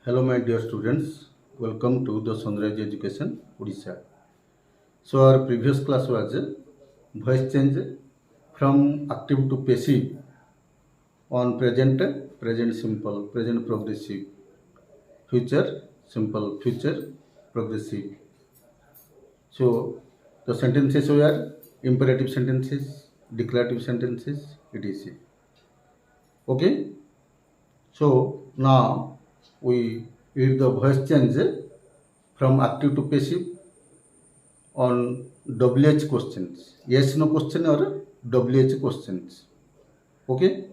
Hello, my dear students. Welcome to the Sunrise Education, Odisha. So, our previous class was voice change from active to passive on present, present simple, present progressive, future simple, future progressive. So, the sentences were imperative sentences, declarative sentences, etc. Okay. So, now we read the voice change from active to passive on WH questions. Yes, no question or WH questions. Okay.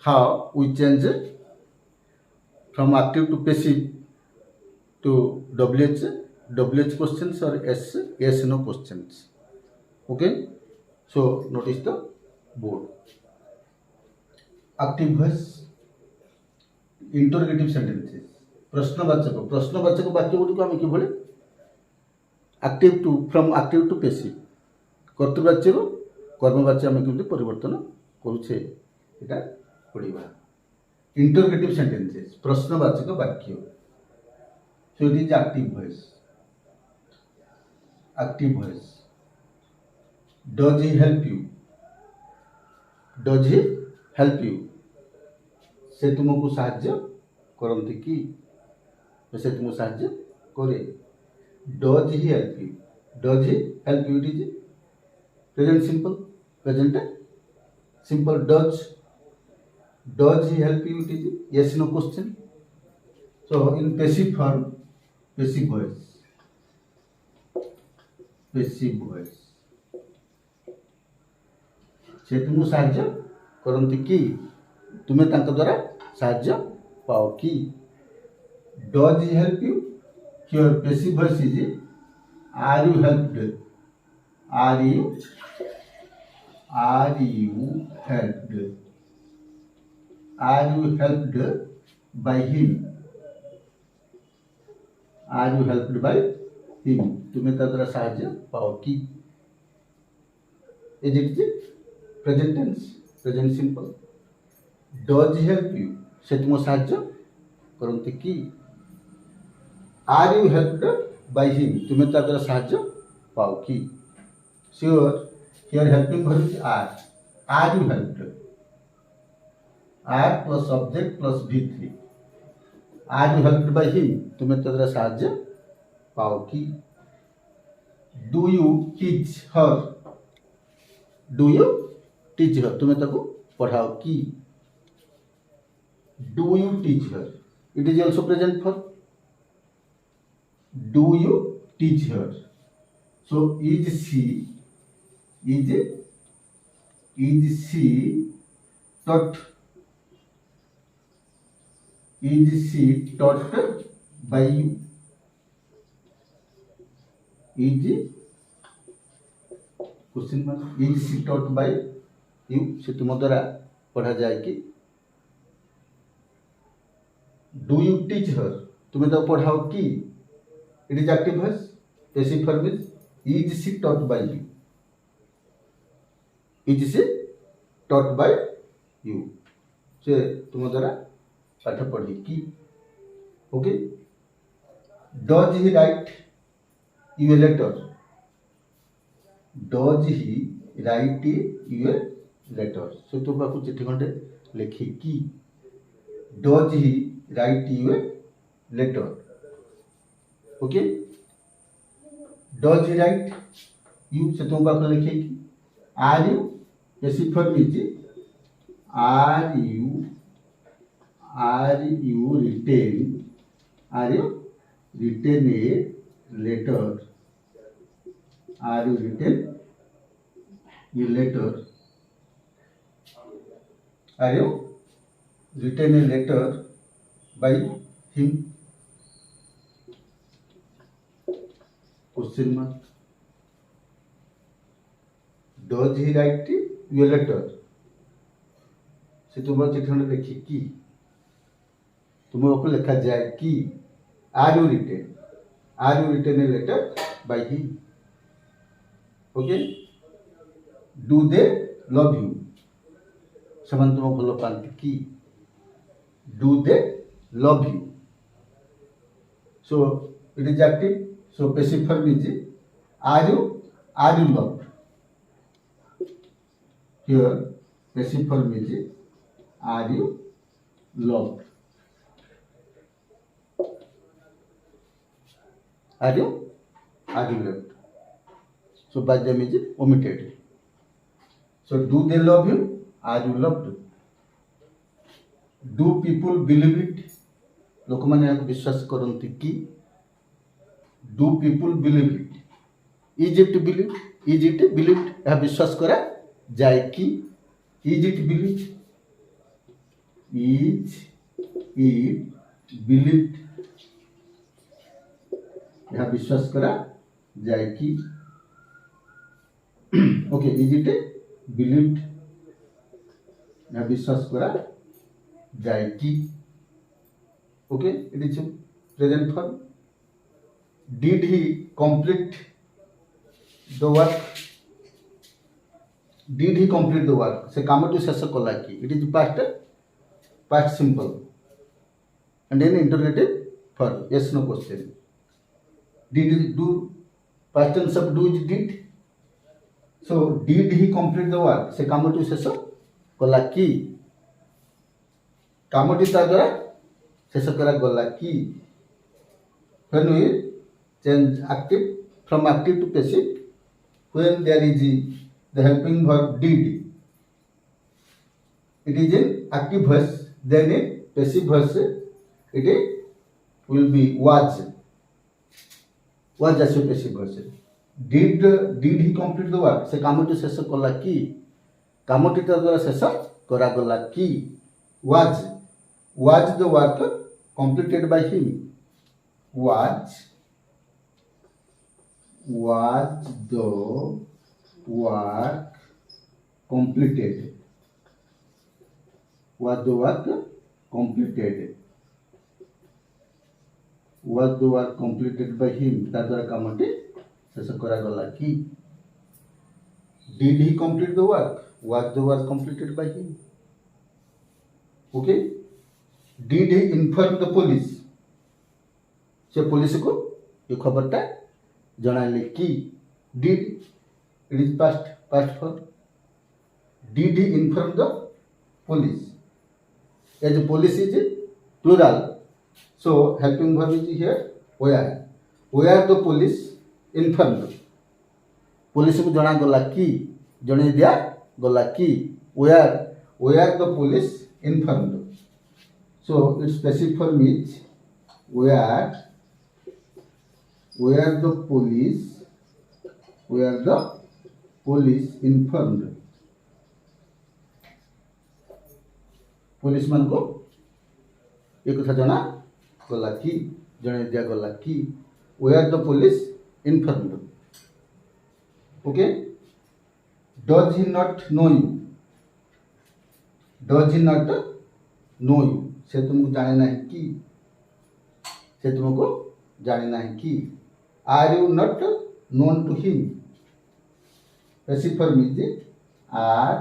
How we change from active to passive to WH questions or yes, no questions. Okay. So notice the board. Active voice, interrogative sentences. प्रश्नवाचक वाक्य गुड़िक आम कि active to from active to passive कर्तृवाच्य कर्मवाच्य आम केमती परिवर्तन करुचे एटा पढ़ा इंटरगेटिव सेंटेंसेस प्रश्नवाचक वाक्य सो it is active voice does he help you से तुमको साहाय्य करती कि से तुमको साहाय्य करे does he help you it is present simple does he help you it is yes no question. So in passive form, passive voice से तुमको साहाय्य करती कि तुम्हें तांका द्वारा साहाय्य पाओ कि does he help you here passive voice is are you helped are you helped by him तुम्हें ता द्वारा साहाय्य पाओ कि is it present tense present simple does he help you से तुम साहाय्य करती कि are you helped by him तुम्हें ता द्वारा साहाय्य पाओ कि sure here helping verb are you helped are plus object plus V3 are you helped by him तुम्हें ता द्वारा साहाय्य पाओ कि डू यू टीच हर तुम्हें ताको पढ़ाओ कि do you teach her it is also present for do you teach her so is she taught by you question mark is she taught by you से तुम द्वारा पढ़ा जाए कि डू यू टीच हर तुम्हें तो पढ़ाओ कि it is active voice passive form is she taught by you से तुम द्वारा पाठ पढ़ी कि okay does he write you a letter से तुम पाक चिठी खंडे लिखी कि does he write you a letter okay does he write you से तुम पाक लिखे कि are you passive form is are you written a letter Are you written a letter? Are you written a letter by him? Question mark. Does he write you a letter? से तुम चिट्ठी में लिखी कि तुम्हें ऊपर लिखा जाए कि Are you written a letter by him? Okay do they love you से तुम भल पाती कि do they love you So it is active. So passive form is are you loved? Here passive form is are you loved? Are you loved? So by them is omitted. So do they love you? Are you loved? Do people believe it? लोक मैंने विश्वास करती कि do people believe it is it believe is it believe यह विश्वास करा जाए कि is it believe is it believe यह विश्वास करा जाए कि ओके इज इट बिलीव यह विश्वास करा जाए कि okay it is present form. Did he complete the work? Did he complete the work? से कामटी शेष कला कि it is past simple and then interrogative form. Yes no question. Did he do? Past tense of do is did. So did he complete the work? से कामटी शेष कला कि कामटी ता द्वारा शेष करा गला कि when we change active from active to passive when there is the helping verb did it is in active voice then in passive voice it will be was as a passive voice. Did he complete the work? से कामटी शेष कला कि कामटी द्वारा शेष करा गला कि was the work completed by him? Was the work completed? Was the work completed? Was the work completed by him? ताद्वारा Kamptee शेष करा गला कि did he complete the work? Was the work completed by him? Okay. Did he inform the police? से police को ये खबरटा जनाइले कि did it is past form. Did he inform the police? As police is plural, so helping verb is here where the police informed. Police को जना गला कि जने दिया गला कि where the police informed. So its passive form is where the police informed. Police मान को एक कथा जना गला कि जने दिया गला कि where the police informed. Okay. Does he not know you? Does he not know you? से तुमको जाने नहीं कि से तुमको जाने नहीं कि are you not known to him? Passive form is are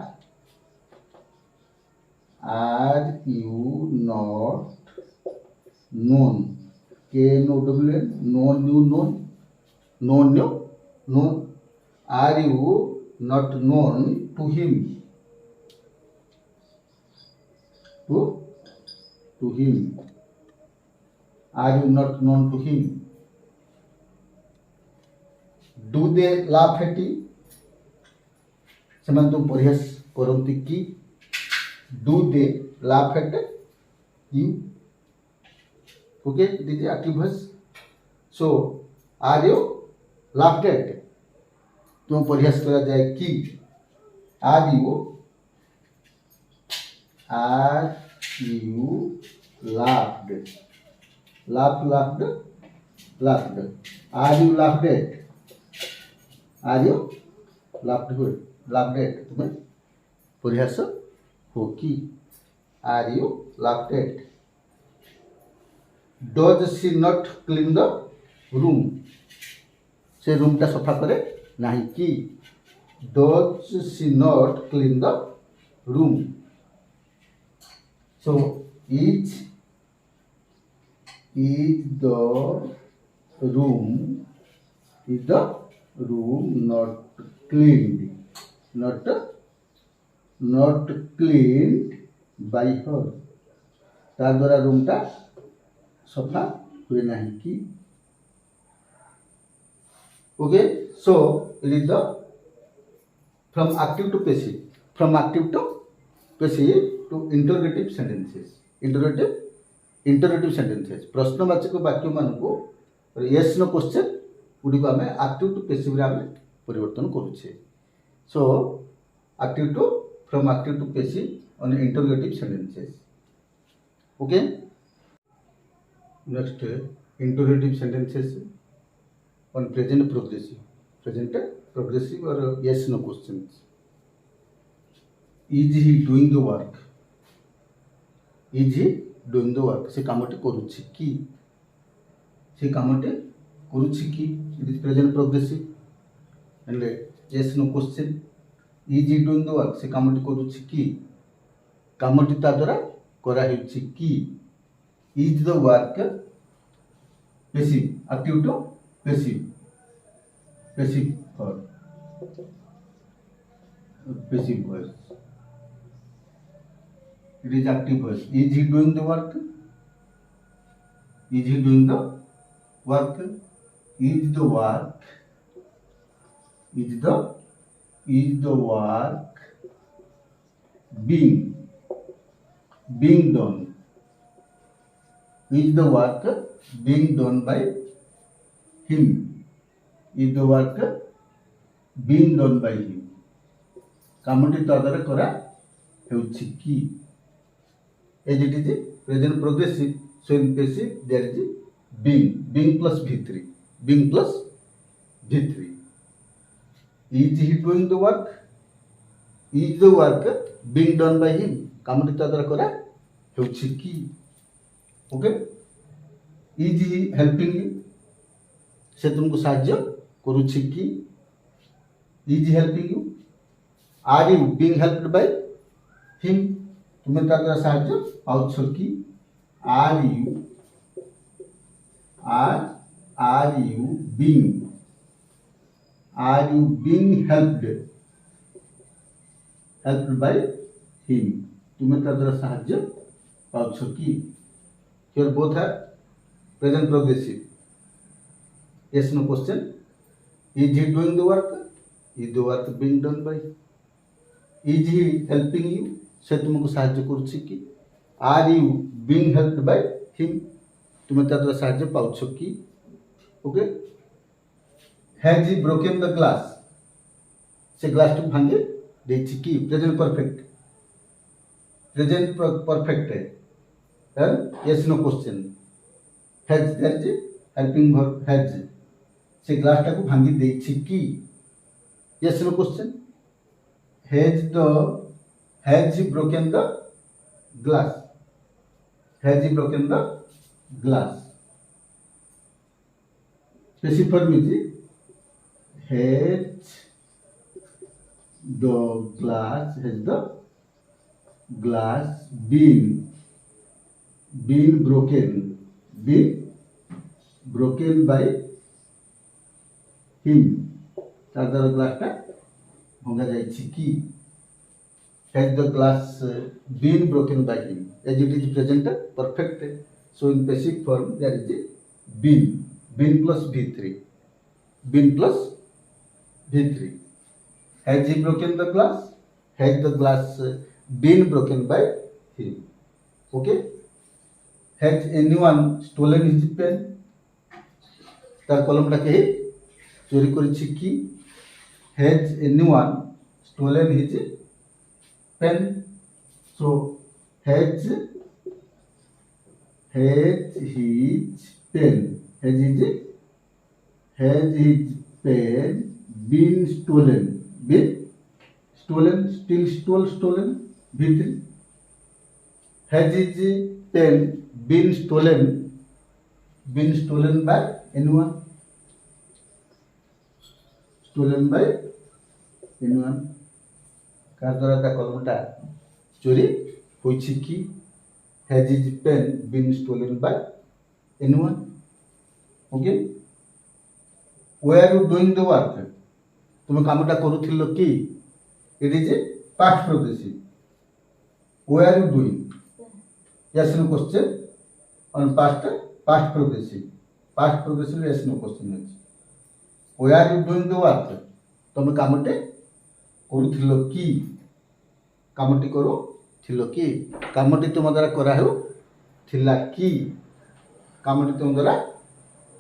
you not known KNOWN known you known are you not known to him? To him. Are you not known to him? Do they laugh at you? ସେମାନେ ତୁମ ପରିହାସ କରନ୍ତି କି? Do they laugh at you? Okay, this is active voice. So, are you laughed at? ତୁମ ପରିହାସ କରାଯାଏ କି? Are you laughed? Laughed. Are you laughed at? Are you laughed at? तुम्हें परिहास हो कि? Are you laughed at? Does she not clean the room? से room टा सफा करे नहीं कि? Does she not clean the room? So is is the room not cleaned by her ता द्वारा रूम टा सफा हुए नहीं कि okay so it is the from active to passive to interrogative sentences प्रश्नवाचक वाक्य मान को यस नो क्वेश्चन गुडी को आम एक्टिव टू पैसिव रे आम परिवर्तन करूछे so from active to passive on interrogative sentences okay next interrogative sentences on present progressive or yes no questions is he doing the work से कामटे करूछि कि it is present progressive and yes no question is he doing the work से कामटे करूछि कि कामटी ता द्वारा करा हेछि कि is the work passive active to passive or passive voice it is active voice is he doing the work is the work being done is the work being done by him is the work being done by him कामटी तदर करा हेउछि कि as it is present progressive so in passive there is being plus v3 is he doing the work is the work being done by him कामटी तदर करा हेउछि कि okay is he helping you से तुमको साहाय्य करूछि कि is he helping you are you being helped by him तुम्हें ता द्वारा साहाय्य पाउछ कि are you being helped by him तुम्हें ता द्वारा साहाय्य पाउछ कि here both are present progressive yes no question is he doing the work is the work being done by is he helping you से तुमको साहाय्य करूछि कि are you being helped by him तुम्हें ता द्वारा साहाय्य पाउछ कि okay has he broken the glass से ग्लास टू भांगे देछि कि प्रेजेंट परफेक्ट है yes no question has that is helping verb has से ग्लास टा को भांगी देछि कि yes no question Has he broken the glass? Passive form is has the glass been broken by him? तार द्वारा ग्लास टा भंगा जाइछि कि has the glass been broken by him as it is present perfect so in passive form there is been plus v3 has he broken the glass has the glass been broken by him okay has anyone stolen his pen तार कलम टा के चोरी करिछि कि has anyone stolen his pen so has his pen been stolen stolen v3 has his pen been stolen by anyone कार द्वारा ता कलमटा चोरी होइछि कि has his pen been stolen by anyone? Okay, where are you doing the work? তুমি কামটা করুছিল কি? It is a past progressive. Where are you doing? Yes no question on past progressive. Past progressive yes no question ଅଛି. Where are you doing the work? তুমি কামଟେ କରୁଥିଲ କି? କାମଟି କରୁଥିଲ କି? କାମଟି ତୁମ ଦ୍ୱାରା କରା ହେଉଥିଲା କି? କାମଟି ତୁମ ଦ୍ୱାରା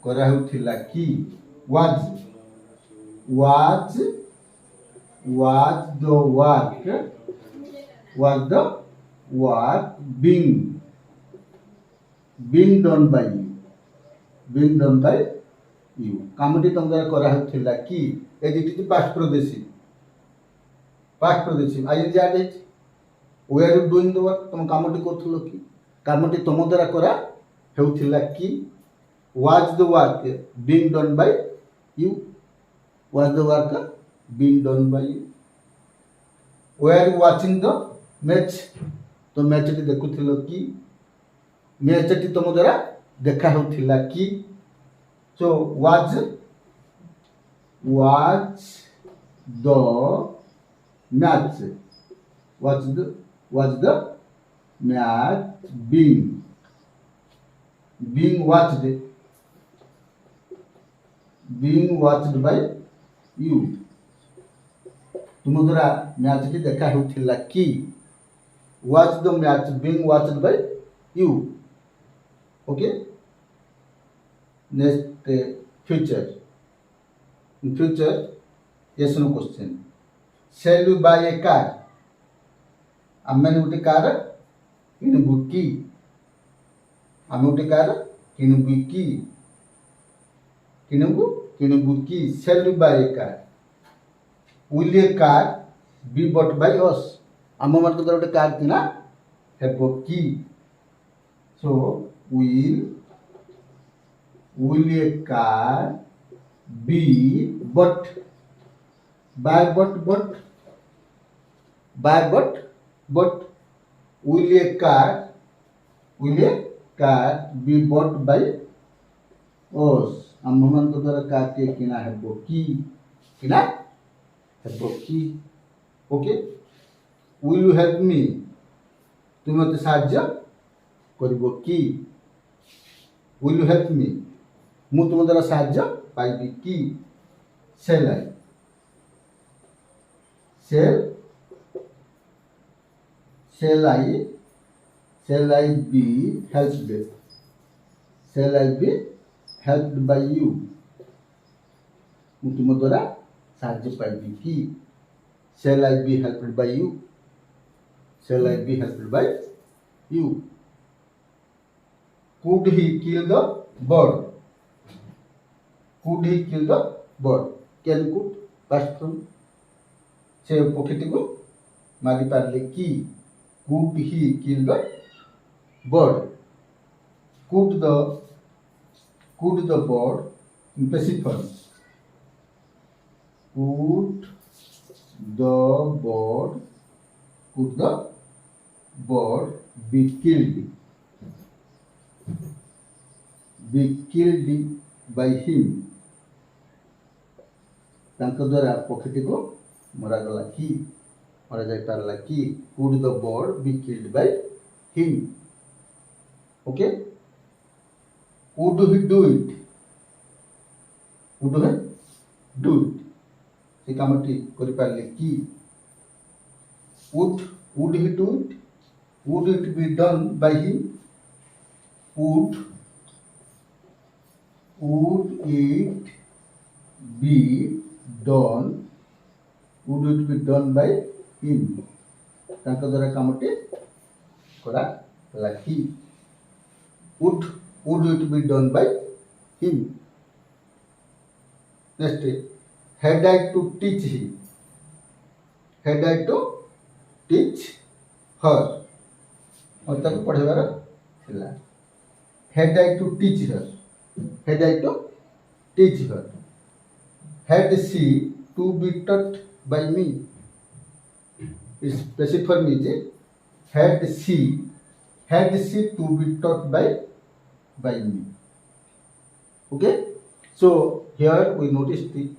କରା ହେଉଥିଲା କି? Was the work being done by you? କାମଟି ତୁମ ଦ୍ୱାରା କରା ହେଉଥିଲା କି? ଏ ଦୁଇଟି past progressive ing add ହେଇଛି. where you doing the work? ତୁମ କାମଟି କରୁଥିଲ କି? କାମଟି ତୁମ ଦ୍ୱାରା କରା ହେଉଥିଲା କି? was the work being done by you? was the work being done by you? were you watching the match? ତ ମ୍ୟାଚଟି ଦେଖୁଥିଲ କି? ମ୍ୟାଚଟି ତୁମ ଦ୍ୱାରା ଦେଖା ହେଉଥିଲା କି? so was the match being watched by you? ତୁମ ଦ୍ୱାରା ମ୍ୟାଚଟି ଦେଖା ହେଉଥିଲା କି? was the match being watched by you? Okay, next future. In future yes no question. shall you buy a car? ଆମେ ଗୋଟେ କାର କିଣିବୁ କି? ଆମେ ଗୋଟେ କାର କିଣିବୁ କି? କିଣିବୁ କି? shall you buy a car? will a car be bought by us? ଆମ ମାନଙ୍କ ଦ୍ୱାରା ଗୋଟେ କାର କିଣା ହେବ କି? so will a car be bought by but will a car be bought by us? ଆମ ମାନଙ୍କ ଦ୍ୱାରା କାରଟିଏ କିଣା ହେବ କି? Okay, will you help me? ତୁମେ ମୋତେ ସାହାଯ୍ୟ କରିବ କି? will you help me? ମୁଁ ତୁମ ଦ୍ୱାରା ସାହାଯ୍ୟ ପାଇବି କି? shall I be helped by you? ମୁଁ ତୁମ ଦ୍ୱାରା ସାହାଯ୍ୟ ପାଇବି କି? shall I be helped by you? could he kill the bird? can could past from ସେ ପକ୍ଷୀଟିକୁ ମାରି ପାରିଲେ କି? could he kill the bird? could the bird in passive form? could the bird be killed by him? ତାଙ୍କ ଦ୍ୱାରା ପକ୍ଷୀଟିକୁ ମରାଗଲା କି? ମରାଯାଇ ପାରିଲା କି? could the bird be killed by him? okay, would he do it? ସେ କାମଟି କରିପାରିଲେ କି? would he do it? would it be done by him? would it be done by him? ତାଙ୍କ ଦ୍ୱାରା କାମଟି କରାଗଲା କି? would it be done by him? next, had I to teach her? और ताको पढ़ेबार थिला. had I to teach her? had she to be taught by me? It's specific for me. had she to be taught by me? Okay, so here we notice the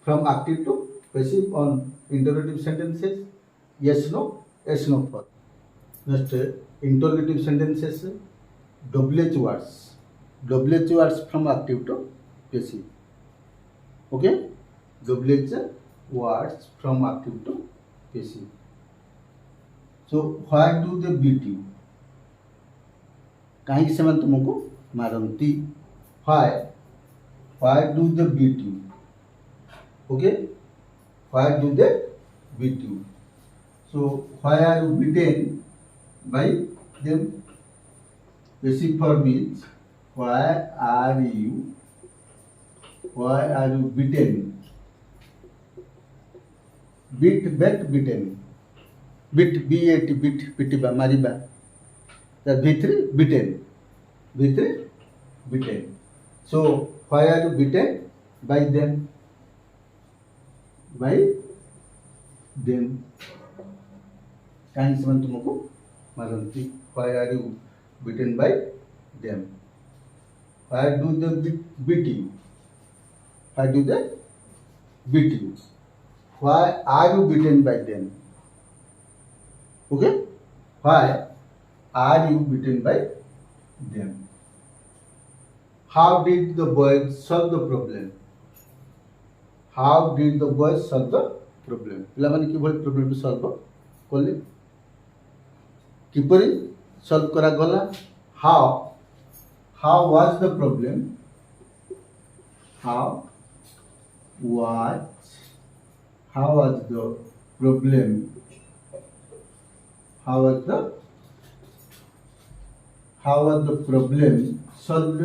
from active to passive on interrogative sentences. Yes, no, yes, no for. Next, interrogative sentences, WH words. WH words from active to passive. Okay, WH words from active to passive. So why do they beat you? कहीं से तुमको मारती. Why do they beat you? Okay, why do they beat you? So why are you beaten by them? Passive form is why are you beaten? Beaten. Beat, B-A-T, beat, पिटिबा मारिबा. That V3 beaten. V3 beaten. So why are you beaten? By them. By them. कहीं से तुमको मारती. Why are you beaten by them? Why do they beat you? Why do they beat you? Why are you beaten by them? Okay? Why are you beaten by them? How did the boys solve the problem? How did the boys solve the problem? ପିଲାମାନେ କିଭଳି problem solve କଲେ, କିପରି solve କରାଗଲା? How was the problem? How was the problem? How was the problem solved?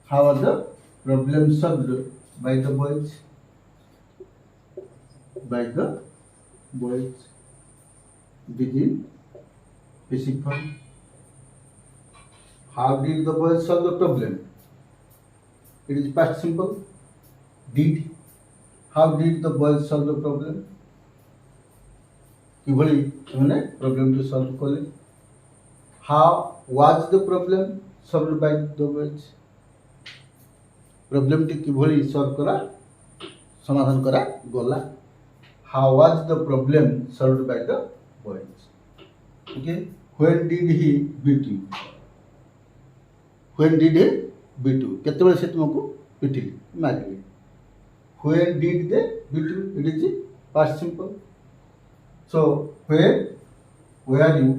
How was the problem solved by the boys? This is basic form. How did the boys solve the problem? It is past simple. Did. How did the boys solve the problem? किभली ସେମାନେ problem to solve कले. How was the problem solved by the boys? problem टी किभली solve करा, समाधान करा गला. How was the problem solved by the boys? Okay, when did he beat you? When did he beat you? केतेबेले से तुमको पिटिली मारिले. When did they beat you? It is past simple. So where were you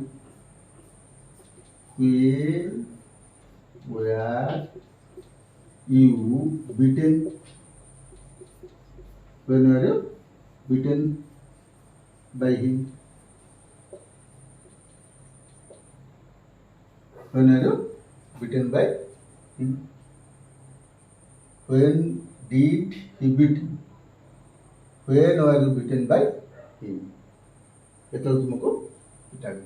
beaten? When were you beaten by him? When were you beaten by him? When did he beat you? When were you beaten by him? केतल तुमको पिटाबे.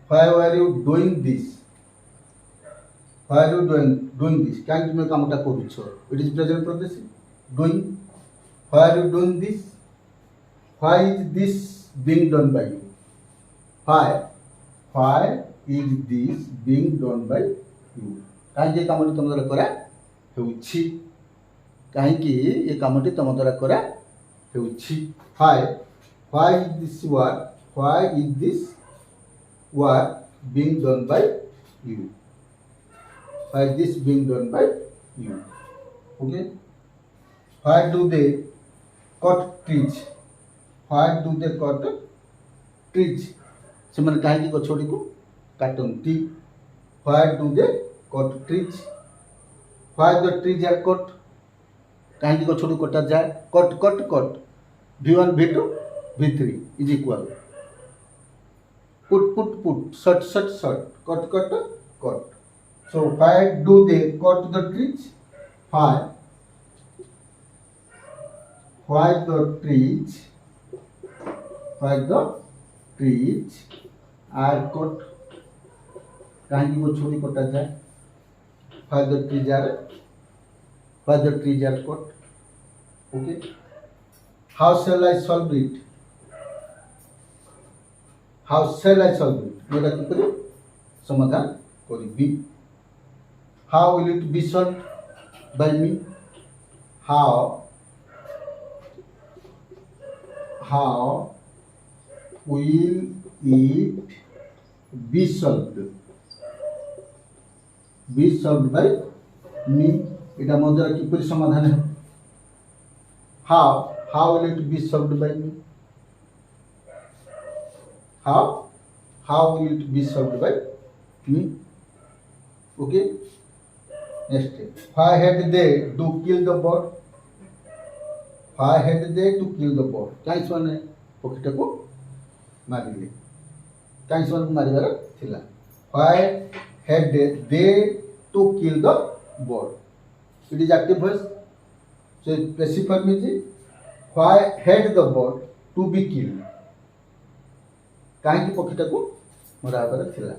Why were you doing this? Why are you doing this? कहीं तुम कामटा करूछ. It is present progressive. Doing. Why are you doing this? Why is this being done by you? Why is this being done by you? कहीं ये कामटी तुम द्वारा करा हेउछि. कहीं कि ये कामटी तुम द्वारा करा हेउछि. Why is this work being done by you? Why is this being done by you? Okay. Why do they cut trees? Why do they cut trees? ସେମାନେ କାହିଁକି ଗଛଗୁଡ଼ିକୁ କାଟନ୍ତି? Why do they cut trees? Why the trees are cut? କାହିଁକି ଗଛଗୁଡ଼ିକୁ କଟାଯାଏ? cut. V1 V2 V3 is equal. Put. Short. Cut. So why do they cut the trees? Why the trees are cut? काहेंगी वो छोटी कटा जाए. Why the trees are cut? Okay. How shall I solve it? मोटा किपरि समाधान करिबी. how will it be solved by me? How will it be solved by me? এটা ମୋ দ্ୱାରା କିପରି ସମାଧାନ ହେବ? how will it be solved by me? how will it be solved by me? Okay, next, why had they to kill the bird? Why had they to kill the bird? କାହିଁ ସେମାନେ ପକ୍ଷୀଟାକୁ ମାରିଲେ? କାହିଁ ସେମାନଙ୍କୁ ମାରିବାର ଥିଲା? Why had they to kill the bird? It is active voice. So passive form is why had the bird to be killed? କାହିଁକି ପକ୍ଷୀଟାକୁ ମରାହେବାର ଥିଲା?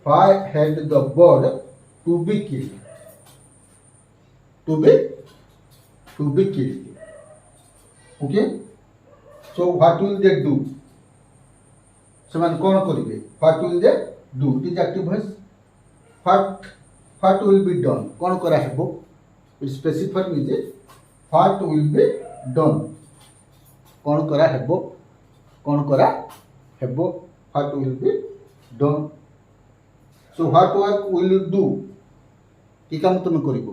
Why had the bird to be killed? To be killed. Okay. So what will they do? ସେମାନେ କ'ଣ କରିବେ? What will they do? It is active voice. What will be done? କ'ଣ କରାହେବ? Its passive form is what will be done. କ'ଣ କରାହେବ? କ'ଣ କରାହେବ? What will be done. So what work will you do? କି କାମ ତୁମେ କରିବ?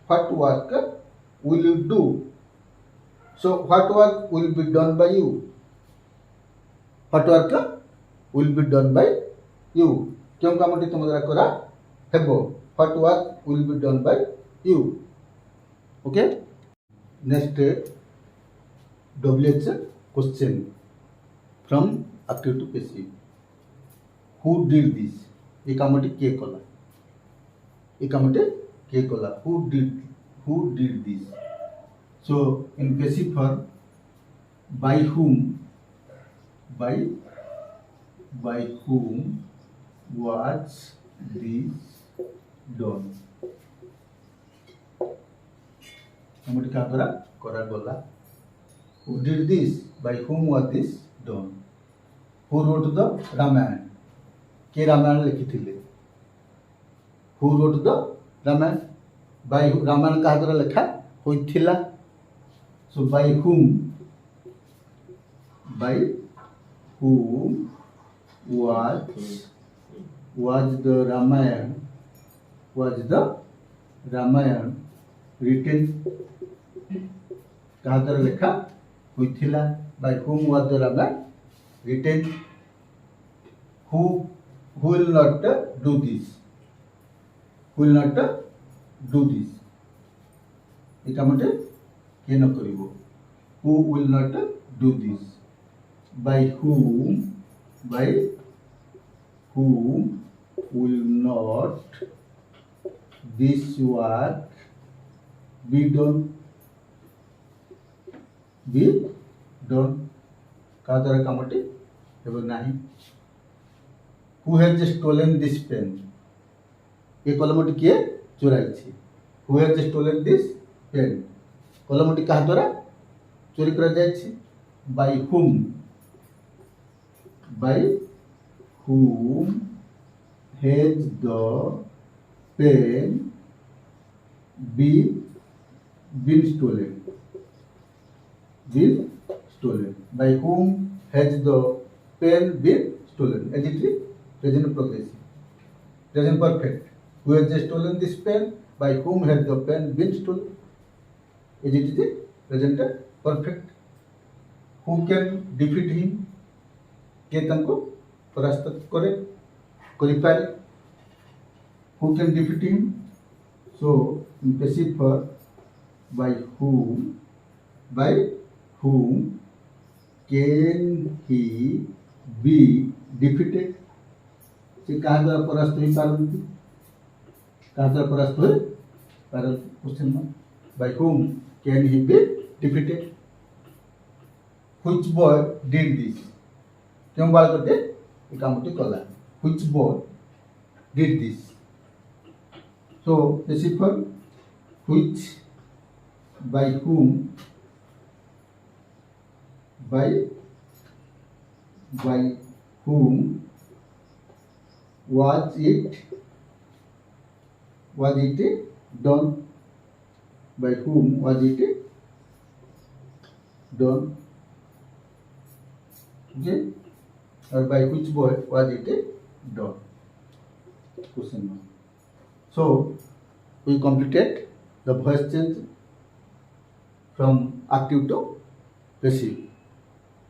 What work will you do? So what work will be done by you? What work will be done by you? କେଉଁ କାମଟି ତୁମ ଦ୍ୱାରା କରା ହେବ? What work will be done by you? Okay. Next, WH question from active to passive. Who did this? ये कामटी किए कला? ये कामटी किए कला? Who did this? So in passive form, by whom was this done? Kamptee क्या करा गला? Who did this? By whom was this done? Who wrote the Ramayana? के Ramayan लिखिथिले? Who wrote the Ramayana? By Ramayan कहा द्वारा लिखा होइथिला? So by whom was the Ramayana written? कहा द्वारा लिखा होइथिला? By whom was the Ramayana written? Who will not do this? Who will not do this? ये कामटे किए न करिवो? Who will not do this? By whom will not this work be done? कहा द्वारा कामटी एवं नहीं. Who has stolen this pen? ये कलमटी किए चोराई? Who has stolen this pen? कलमटी कहा द्वारा चोरी करा जायछि? By whom has the pen been stolen? By whom has the pen been stolen? Adjective, present progressive, present perfect. Who has stolen this pen? By whom has the pen been stolen? Adjective, present perfect. Who can defeat him? के तंको परास्त करि पारे? Who can defeat him? So in passive form, by whom can he be defeated? से कहा द्वारा परास्त हो पारती? कहा द्वारा परास्त हो पारती? Question mark. By whom can he be defeated? Which boy did this? क्यों बालकटे ये कामटी कला? Which boy did this? So passive form, which, by whom was it was it done? By whom was it done? Okay, or by which boy was it done? Question mark. So we completed the voice change from active to passive.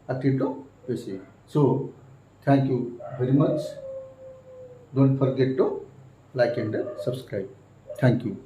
Active to passive. So thank you very much. Don't forget to like and subscribe. Thank you.